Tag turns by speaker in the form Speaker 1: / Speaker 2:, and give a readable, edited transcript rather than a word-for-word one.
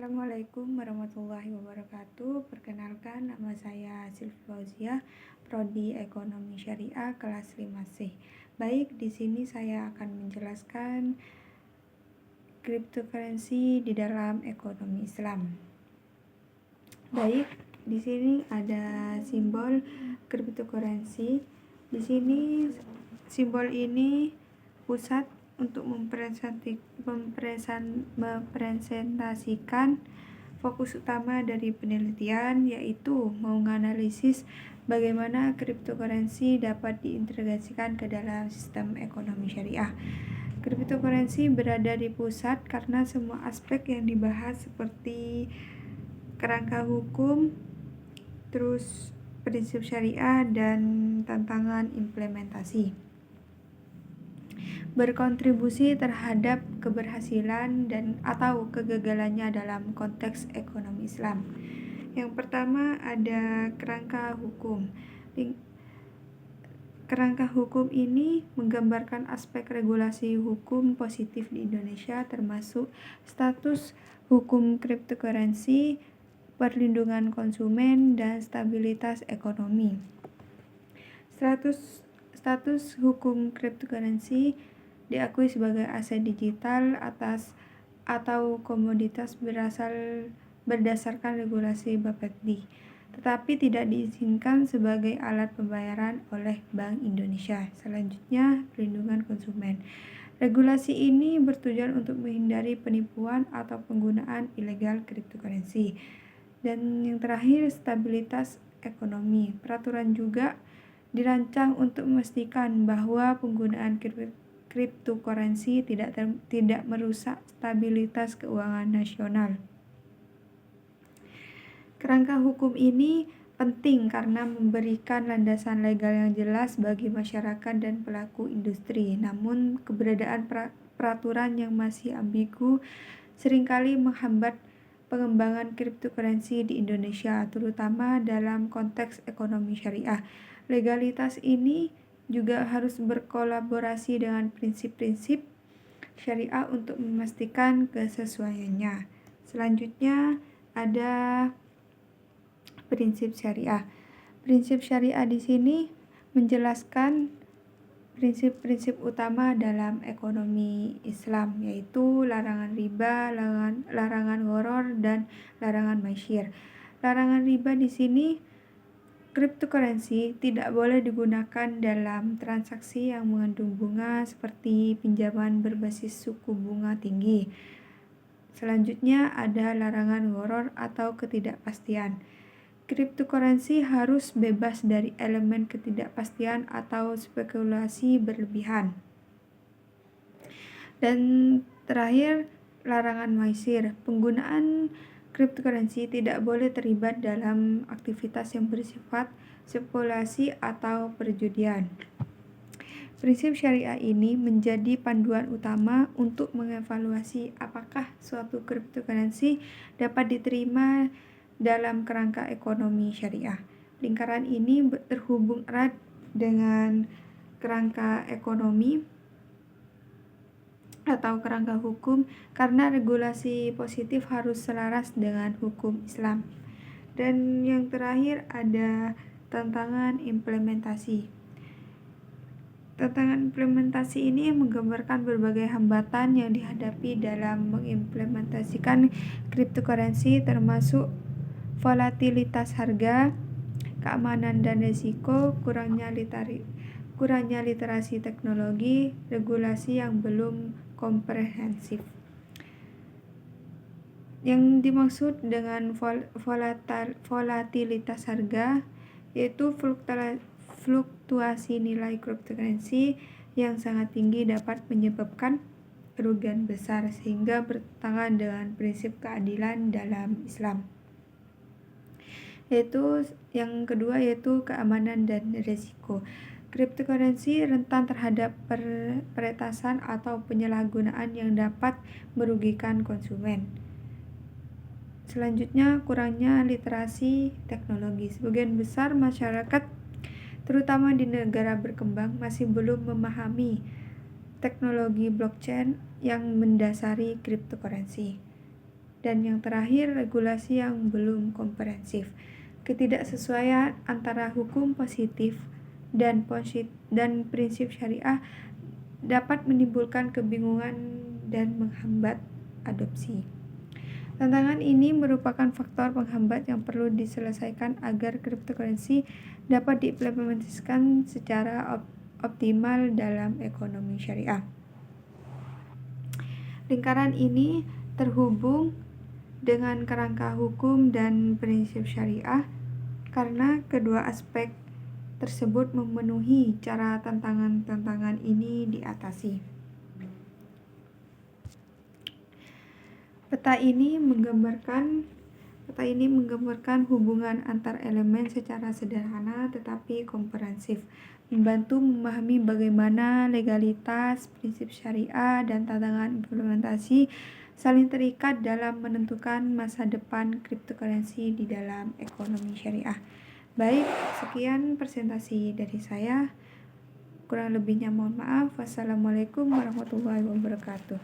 Speaker 1: Assalamualaikum warahmatullahi wabarakatuh. Perkenalkan, nama saya Sylvia Fauziah, Prodi Ekonomi Syariah kelas 5C. Baik, di sini saya akan menjelaskan cryptocurrency di dalam ekonomi Islam. Baik, di sini ada simbol cryptocurrency. Di sini simbol ini pusat untuk mempresentasikan fokus utama dari penelitian, yaitu menganalisis bagaimana cryptocurrency dapat diintegrasikan ke dalam sistem ekonomi syariah. Cryptocurrency berada di pusat karena semua aspek yang dibahas seperti kerangka hukum, terus prinsip syariah, dan tantangan implementasi berkontribusi terhadap keberhasilan dan atau kegagalannya dalam konteks ekonomi Islam. Yang pertama ada kerangka hukum. Kerangka hukum ini menggambarkan aspek regulasi hukum positif di Indonesia, termasuk status hukum cryptocurrency, perlindungan konsumen, dan stabilitas ekonomi. Status hukum cryptocurrency diakui sebagai aset digital atau komoditas berdasarkan regulasi Bapepti, tetapi tidak diizinkan sebagai alat pembayaran oleh Bank Indonesia. Selanjutnya, perlindungan konsumen. Regulasi ini bertujuan untuk menghindari penipuan atau penggunaan ilegal cryptocurrency. Dan yang terakhir, stabilitas ekonomi. Peraturan juga dirancang untuk memastikan bahwa penggunaan cryptocurrency tidak merusak stabilitas keuangan nasional. Kerangka hukum ini penting karena memberikan landasan legal yang jelas bagi masyarakat dan pelaku industri. Namun, keberadaan peraturan yang masih ambigu seringkali menghambat pengembangan cryptocurrency di Indonesia, terutama dalam konteks ekonomi syariah. Legalitas ini juga harus berkolaborasi dengan prinsip-prinsip syariah untuk memastikan kesesuaiannya. Selanjutnya ada prinsip syariah. Prinsip syariah di sini menjelaskan prinsip-prinsip utama dalam ekonomi Islam, yaitu larangan riba, larangan gharar, dan larangan maisir. Larangan riba di sini, cryptocurrency tidak boleh digunakan dalam transaksi yang mengandung bunga seperti pinjaman berbasis suku bunga tinggi. Selanjutnya ada larangan gharar atau ketidakpastian. Cryptocurrency harus bebas dari elemen ketidakpastian atau spekulasi berlebihan. Dan terakhir, larangan maisir. Penggunaan cryptocurrency tidak boleh terlibat dalam aktivitas yang bersifat spekulasi atau perjudian. Prinsip syariah ini menjadi panduan utama untuk mengevaluasi apakah suatu cryptocurrency dapat diterima dalam kerangka ekonomi syariah. Lingkaran ini terhubung erat dengan kerangka ekonomi atau kerangka hukum karena regulasi positif harus selaras dengan hukum Islam. Dan yang terakhir ada tantangan implementasi. Tantangan implementasi ini menggambarkan berbagai hambatan yang dihadapi dalam mengimplementasikan cryptocurrency, termasuk volatilitas harga, keamanan dan risiko, kurangnya literasi teknologi, regulasi yang belum komprehensif. Yang dimaksud dengan volatilitas harga yaitu fluktuasi nilai cryptocurrency yang sangat tinggi dapat menyebabkan kerugian besar, sehingga bertentangan dengan prinsip keadilan dalam Islam. Yang kedua yaitu keamanan dan risiko. Cryptocurrency rentan terhadap peretasan atau penyalahgunaan yang dapat merugikan konsumen. Selanjutnya, kurangnya literasi teknologi. Sebagian besar masyarakat, terutama di negara berkembang, masih belum memahami teknologi blockchain yang mendasari cryptocurrency. Dan yang terakhir, regulasi yang belum komprehensif. Ketidaksesuaian antara hukum positif dan prinsip syariah dapat menimbulkan kebingungan dan menghambat adopsi. Tantangan ini merupakan faktor penghambat yang perlu diselesaikan agar cryptocurrency dapat diimplementasikan secara optimal dalam ekonomi syariah. Lingkaran ini terhubung dengan kerangka hukum dan prinsip syariah karena kedua aspek tersebut memenuhi cara tantangan ini diatasi. Peta ini menggambarkan hubungan antar elemen secara sederhana tetapi komprehensif, membantu memahami bagaimana legalitas, prinsip syariah, dan tantangan implementasi saling terikat dalam menentukan masa depan cryptocurrency di dalam ekonomi syariah. Baik, sekian presentasi dari saya. Kurang lebihnya mohon maaf. Wassalamualaikum warahmatullahi wabarakatuh.